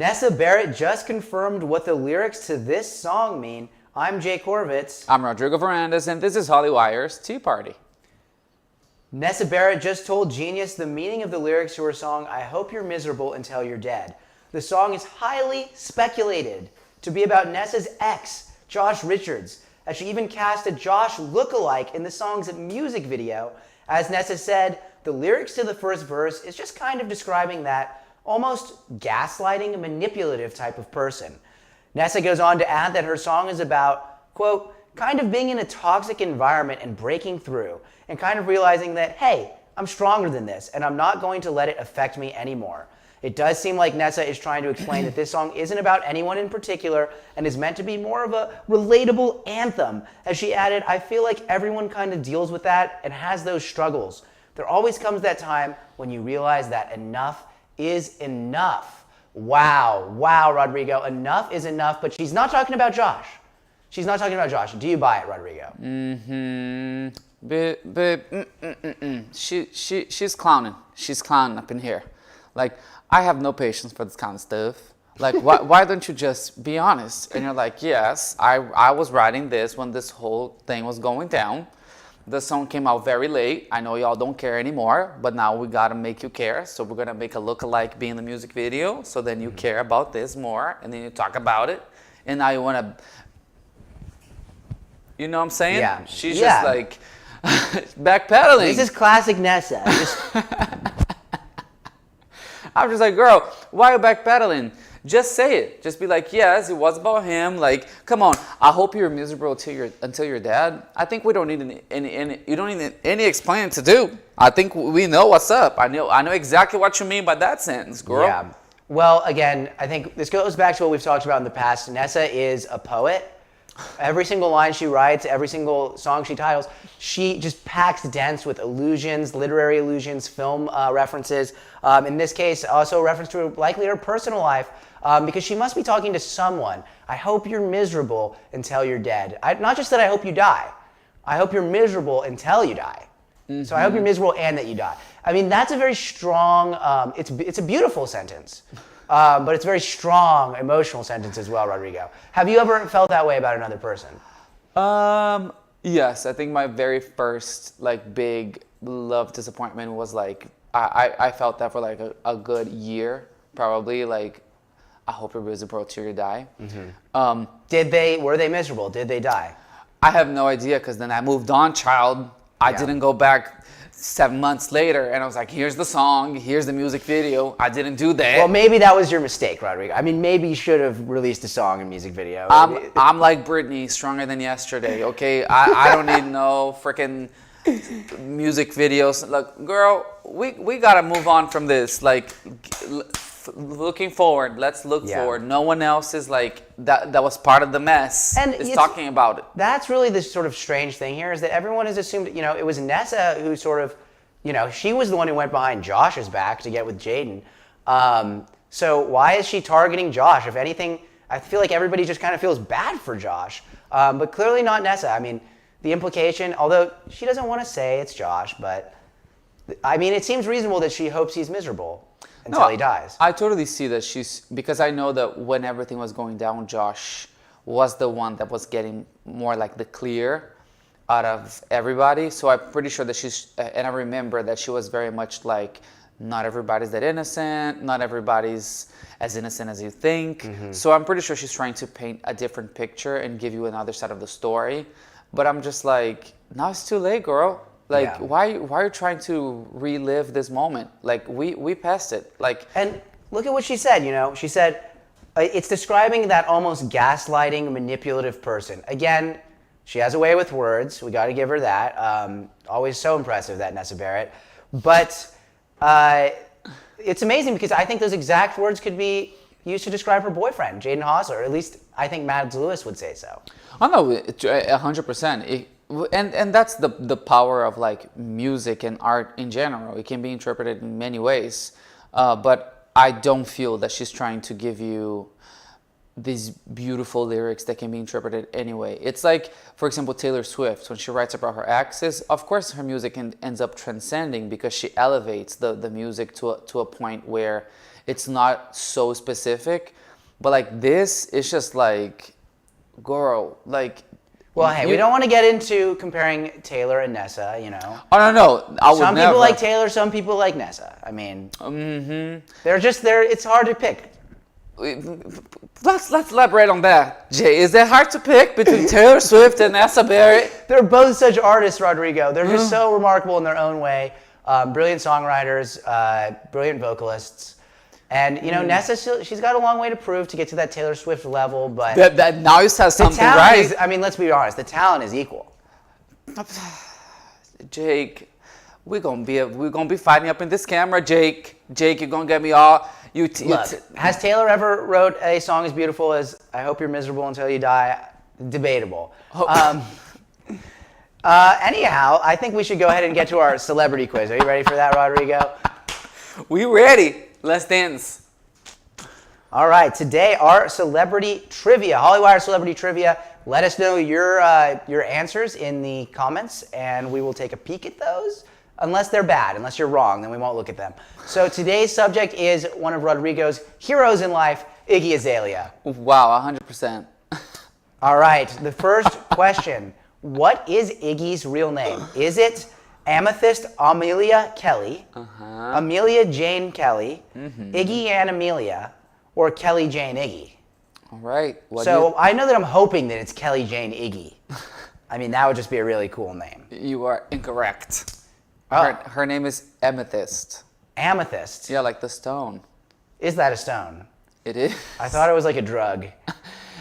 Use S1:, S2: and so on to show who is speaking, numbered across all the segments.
S1: Nessa Barrett just confirmed what the lyrics to this song mean. I'm Jay Korvitz.
S2: I'm Rodrigo Verandas, and this is Hollywire's Tea Party.
S1: Nessa Barrett just told Genius the meaning of the lyrics to her song, I Hope You're Miserable Until You're Dead. The song is highly speculated to be about Nessa's ex, Josh Richards, as she even cast a Josh lookalike in the song's music video. As Nessa said, the lyrics to the first verse is just kind of describing that almost gaslighting, manipulative type of person. Nessa goes on to add that her song is about, quote, kind of being in a toxic environment and breaking through, and kind of realizing that, hey, I'm stronger than this, and I'm not going to let it affect me anymore. It does seem like Nessa is trying to explain that this song isn't about anyone in particular and is meant to be more of a relatable anthem. As she added, I feel like everyone kind of deals with that and has those struggles. There always comes that time when you realize that enough is enough. Wow, Rodrigo, enough is enough, but she's not talking about Josh. She's not talking about Josh. Do you buy it, Rodrigo?
S2: She's clowning. She's clowning up in here. Like, I have no patience for this kind of stuff. Like, why don't you just be honest? And you're like, yes, I was writing this when this whole thing was going down. The song came out very late. I know y'all don't care anymore, but now we gotta make you care. So we're gonna make a lookalike be in the music video. So then you care about this more, and then you talk about it. And now you wanna, you know what I'm saying?
S1: Yeah.
S2: She's just like backpedaling.
S1: This is classic Nessa.
S2: I'm just like, girl, why are you backpedaling? Just say it. Just be like, yes, it was about him. Like, come on. I hope you're miserable until you're dead. I think we don't need you don't need any explaining to do. I think we know what's up. I know exactly what you mean by that sentence, girl.
S1: Yeah. Well, again, I think this goes back to what we've talked about in the past. Nessa is a poet. Every single line she writes, every single song she titles, she just packs dense with allusions, literary allusions, film references. In this case, also a reference to likely her personal life, because she must be talking to someone. I hope you're miserable until you're dead. Not just that I hope you die. I hope you're miserable until you die. Mm-hmm. So I hope you're miserable and that you die. I mean, that's a very strong, it's a beautiful sentence. But it's a very strong, emotional sentence as well, Rodrigo. Have you ever felt that way about another person?
S2: Yes, I think my very first big love disappointment was I felt that for a good year, probably. I hope you're miserable till you die.
S1: Mm-hmm. Were they miserable? Did they die?
S2: I have no idea, because then I moved on, child. I didn't go back 7 months later, and I was like, here's the song, here's the music video. I didn't do that.
S1: Well, maybe that was your mistake, Rodrigo. I mean, maybe you should have released a song and music video.
S2: I'm like Britney, stronger than yesterday, okay? I don't need no freaking music videos. Look, girl, we gotta move on from this. Looking forward, let's look forward. No one else is that was part of the mess and is talking about it.
S1: That's really the sort of strange thing here, is that everyone has assumed, it was Nessa who sort of, she was the one who went behind Josh's back to get with Jaden. So why is she targeting Josh? If anything, I feel like everybody just kind of feels bad for Josh, but clearly not Nessa. I mean, the implication, although she doesn't want to say it's Josh, but I mean, it seems reasonable that she hopes he's miserable until he dies.
S2: I totally see that because I know that when everything was going down, Josh was the one that was getting more the clear out of everybody. So I'm pretty sure that and I remember that she was very much not everybody's that innocent, not everybody's as innocent as you think. Mm-hmm. So I'm pretty sure she's trying to paint a different picture and give you another side of the story. But I'm just now it's too late, girl. Why are you trying to relive this moment? We passed it.
S1: And look at what she said, She said, it's describing that almost gaslighting, manipulative person. Again, she has a way with words. We got to give her that. Always so impressive, that Nessa Barrett. But it's amazing, because I think those exact words could be used to describe her boyfriend, Jaden Hosler. At least I think Mads Lewis would say so.
S2: Oh, no, 100%. And that's the power of music and art in general. It can be interpreted in many ways, but I don't feel that she's trying to give you these beautiful lyrics that can be interpreted anyway. It's like, for example, Taylor Swift, when she writes about her exes, of course her music ends up transcending because she elevates the music to a point where it's not so specific. But like this, it's just like, girl, like...
S1: Well, hey, we don't want to get into comparing Taylor and Nessa, you know.
S2: Oh, no. I would
S1: some
S2: never.
S1: People like Taylor, some people like Nessa. I mean, it's hard to pick.
S2: Let's elaborate on that, Jay. Is it hard to pick between Taylor Swift and Nessa Barrett?
S1: They're both such artists, Rodrigo. They're just so remarkable in their own way. Brilliant songwriters, brilliant vocalists. And, you know, Nessa, she's got a long way to prove to get to that Taylor Swift level, but...
S2: That now you said something right.
S1: I mean, let's be honest, the talent is equal.
S2: Jake, we're gonna be fighting up in this camera, Jake. Jake, you're gonna get me all...
S1: Look, has Taylor ever wrote a song as beautiful as I Hope You're Miserable Until You Die? Debatable. Anyhow, I think we should go ahead and get to our celebrity quiz. Are you ready for that, Rodrigo?
S2: We ready. Let's dance.
S1: All right, today our celebrity trivia, Hollywire celebrity trivia. Let us know your answers in the comments, and we will take a peek at those. Unless they're bad, unless you're wrong, then we won't look at them. So today's subject is one of Rodrigo's heroes in life, Iggy Azalea.
S2: Wow, 100%.
S1: All right, the first question. What is Iggy's real name? Is it Amethyst Amelia Kelly, Amelia Jane Kelly, Iggy and Amelia, or Kelly Jane Iggy?
S2: All right.
S1: I know that I'm hoping that it's Kelly Jane Iggy. I mean, that would just be a really cool name.
S2: You are incorrect.
S1: Oh.
S2: Her name is Amethyst.
S1: Amethyst?
S2: Yeah, like the stone.
S1: Is that a stone?
S2: It is.
S1: I thought it was like a drug.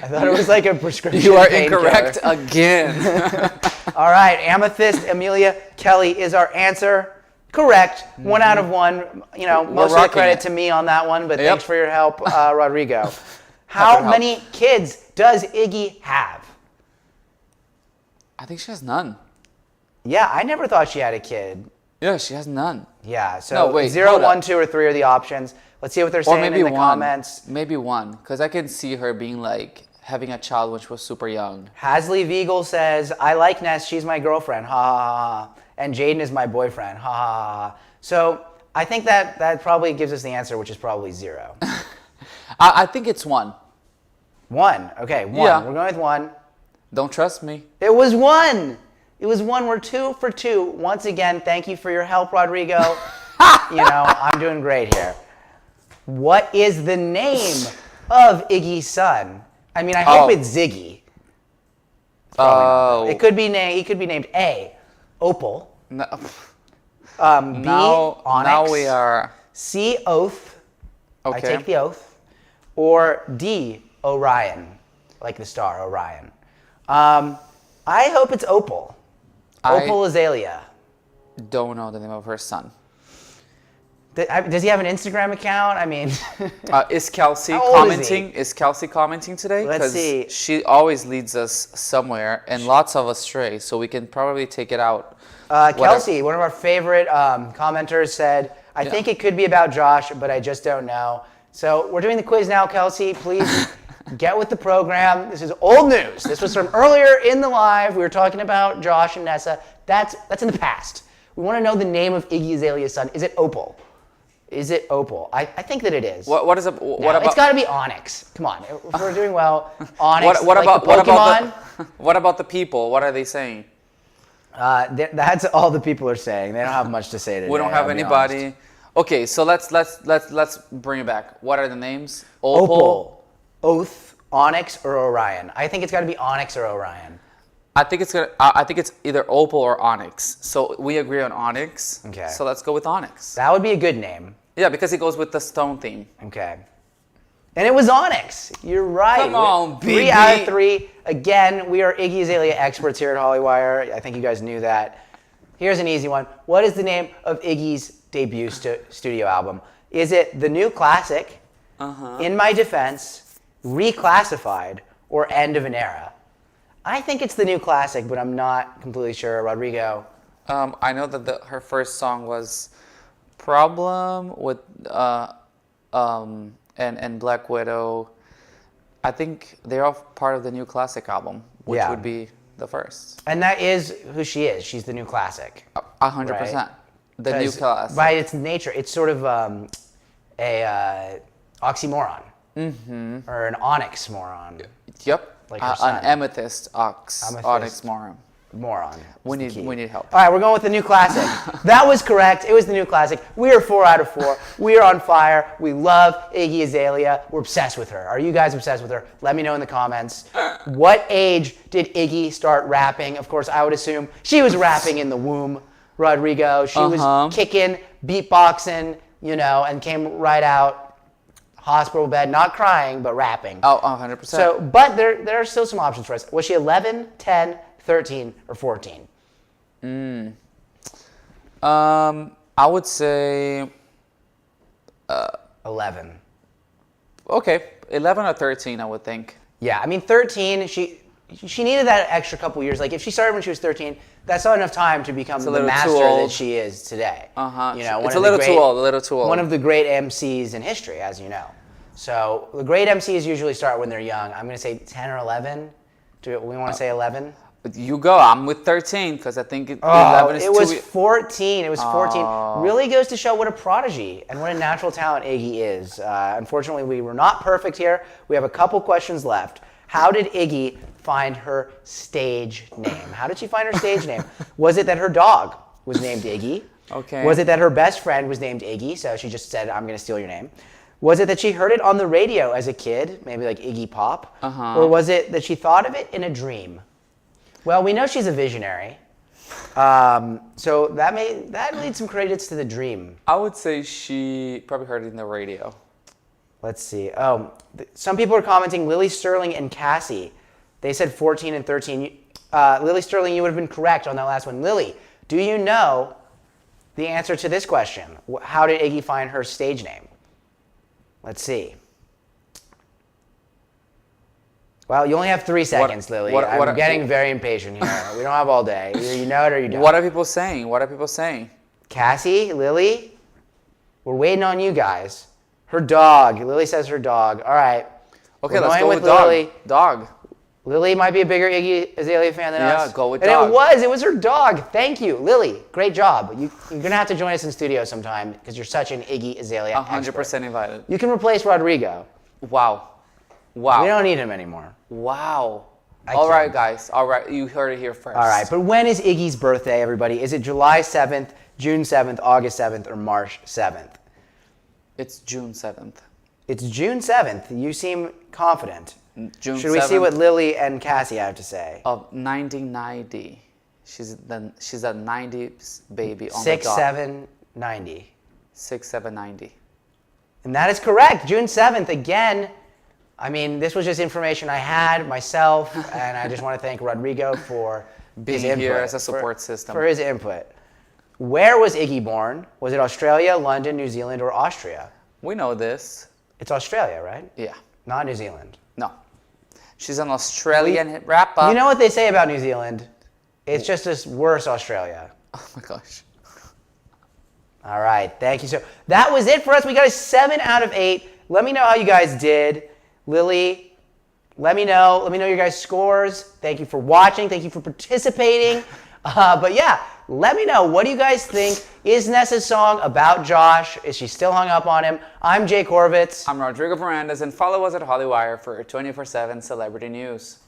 S1: I thought it was like a prescription.
S2: You are incorrect again.
S1: All right, Amethyst Amelia Kelly is our answer. Correct. 1 out of 1. You know, most of the credit to me on that one, but thanks for your help, Rodrigo. How many kids does Iggy have?
S2: I think she has none.
S1: Yeah, I never thought she had a kid.
S2: Yeah, she has none.
S1: Yeah, so
S2: No, wait,
S1: 0,
S2: hold
S1: 1,
S2: up.
S1: 2, or 3 are the options. Let's see what they're saying in the comments.
S2: Maybe one, because I can see her being like having a child when she was super young.
S1: Hasley Viegel says, I like Ness, she's my girlfriend, ha ha ha. And Jaden is my boyfriend, ha ha ha. So I think that probably gives us the answer, which is probably 0.
S2: I think it's 1.
S1: 1, okay, 1.
S2: Yeah.
S1: We're going with 1.
S2: Don't trust me.
S1: It was 1. It was 1. We're 2 for 2. Once again, thank you for your help, Rodrigo. You know, I'm doing great here. What is the name of Iggy's son? I mean, I hope it's Ziggy.
S2: Oh.
S1: It could be he could be named A, Opal.
S2: No.
S1: B, Onyx.
S2: Now we are...
S1: C, Oath.
S2: Okay.
S1: I take the oath. Or D, Orion, like the star Orion. I hope it's Opal. Opal Azalea.
S2: Don't know the name of her son.
S1: Does he have an Instagram account? I mean,
S2: is Kelsey
S1: How old is he?
S2: commenting? Is Kelsey commenting today?
S1: Let's see.
S2: She always leads us somewhere, and lots of us stray, so we can probably take it out.
S1: Kelsey, one of our favorite commenters, said, I think it could be about Josh, but I just don't know. So we're doing the quiz now, Kelsey. Please get with the program. This is old news. This was from earlier in the live. We were talking about Josh and Nessa. That's in the past. We want to know the name of Iggy Azalea's son. Is it Opal? Is it Opal? I think that it is.
S2: What is it? What about?
S1: It's got to be Onyx. Come on, if we're doing well. Onyx.
S2: What
S1: like
S2: about
S1: the Pokemon?
S2: what about the people? What are they saying?
S1: That's all the people are saying. They don't have much to say today.
S2: We don't have anybody. Okay, so let's bring it back. What are the names?
S1: Opal, Oath, Onyx, or Orion. I think it's got to be Onyx or Orion.
S2: I think it's either Opal or Onyx. So we agree on Onyx.
S1: Okay.
S2: So let's go with Onyx.
S1: That would be a good name.
S2: Yeah, because it goes with the stone theme.
S1: Okay. And it was Onyx. You're right.
S2: Come on, baby.
S1: 3 out of 3. Again, we are Iggy Azalea experts here at Hollywire. I think you guys knew that. Here's an easy one. What is the name of Iggy's debut studio album? Is it The New Classic, In My Defense, Reclassified, or End of an Era? I think it's The New Classic, but I'm not completely sure. Rodrigo?
S2: I know that her first song was Problem with and Black Widow. I think they're all part of the new classic album, which
S1: Yeah.
S2: would be the first.
S1: And that is who she is. She's the new classic.
S2: 100%. The new
S1: 'Cause
S2: classic.
S1: by its nature, it's sort of a oxymoron. Or an onyx-moron.
S2: Yep.
S1: Like her
S2: An
S1: son.
S2: amethyst
S1: Amethyst.
S2: onyx moron.
S1: Moron.
S2: We
S1: is the key.
S2: need help.
S1: All right, we're going with the new classic. That was correct. It was the new classic. We are 4 out of 4. We are on fire. We love Iggy Azalea. We're obsessed with her. Are you guys obsessed with her? Let me know in the comments. What age did Iggy start rapping? Of course, I would assume she was rapping in the womb, Rodrigo. She was kicking, beatboxing, and came right out, hospital bed, not crying, but rapping.
S2: Oh, 100%.
S1: So, but there are still some options for us. Was she 11, 10, 13, or 14?
S2: I would say
S1: 11.
S2: okay, 11 or 13, I would think.
S1: Yeah, I mean 13. She needed that extra couple years. Like if she started when she was 13, that's not enough time to become the
S2: little too
S1: master
S2: old.
S1: that she is today.
S2: It's a little too old. A little too old.
S1: One of the great MCs in history, as you know. So the great MCs usually start when they're young. I'm going to say 10 or 11. Do we want to say 11?
S2: You go. I'm with 13 because I think 11 is
S1: it was
S2: too.
S1: 14. It was 14. Really goes to show what a prodigy and what a natural talent Iggy is. Unfortunately, we were not perfect here. We have a couple questions left. How did Iggy find her stage name? How did she find her stage name? Was it that her dog was named Iggy?
S2: Okay.
S1: Was it that her best friend was named Iggy, so she just said, I'm going to steal your name? Was it that she heard it on the radio as a kid, maybe like Iggy Pop? Or was it that she thought of it in a dream? Well, we know she's a visionary, so that leads some credits to the dream.
S2: I would say she probably heard it in the radio.
S1: Let's see. Some people are commenting Lily Sterling and Cassie. They said 14 and 13. Lily Sterling, you would have been correct on that last one. Lily, do you know the answer to this question? How did Iggy find her stage name? Let's see. Well, you only have 3 seconds, Lily. I'm getting very impatient here. We don't have all day. Either you know it or you don't.
S2: What are people saying? What are people saying?
S1: Cassie, Lily, we're waiting on you guys. Her dog. Lily says her dog. All right.
S2: Okay,
S1: We're
S2: let's
S1: going
S2: go with dog.
S1: Lily.
S2: Dog.
S1: Lily might be a bigger Iggy Azalea fan than us.
S2: Yeah, go with
S1: and
S2: dog.
S1: it was her dog. Thank you, Lily. Great job. You're going to have to join us in studio sometime because you're such an Iggy Azalea
S2: 100%
S1: expert.
S2: invited.
S1: You can replace Rodrigo.
S2: Wow.
S1: We don't need him anymore.
S2: Wow.
S1: I
S2: All right,
S1: can't.
S2: guys. All right, you heard it here first.
S1: All right, but when is Iggy's birthday, everybody? Is it July 7th, June 7th, August 7th, or March 7th?
S2: It's June 7th.
S1: It's June 7th. You seem confident.
S2: June
S1: Should we
S2: 7th
S1: see what Lily and Cassie have to say?
S2: of 1990. She's a 90s baby on
S1: 6,
S2: the dot.
S1: 7, 90.
S2: 6, 7, 90.
S1: And that is correct. June 7th, again. I mean, this was just information I had myself, and I just want to thank Rodrigo for his
S2: Being here
S1: input,
S2: as a support system.
S1: For his input. Where was Iggy born? Was it Australia, London, New Zealand, or Austria?
S2: We know this.
S1: It's Australia, right?
S2: Yeah.
S1: Not New Zealand.
S2: No. She's an Australian rapper.
S1: You know what they say about New Zealand? It's just as worse Australia.
S2: Oh my gosh.
S1: All right, thank you. So that was it for us. We got a 7 out of 8. Let me know how you guys did. Lily, let me know. Let me know your guys' scores. Thank you for watching. Thank you for participating. But yeah, let me know. What do you guys think? Is Nessa's song about Josh? Is she still hung up on him? I'm Jake Horvitz.
S2: I'm Rodrigo Fernandez, and follow us at Hollywire for 24/7 celebrity news.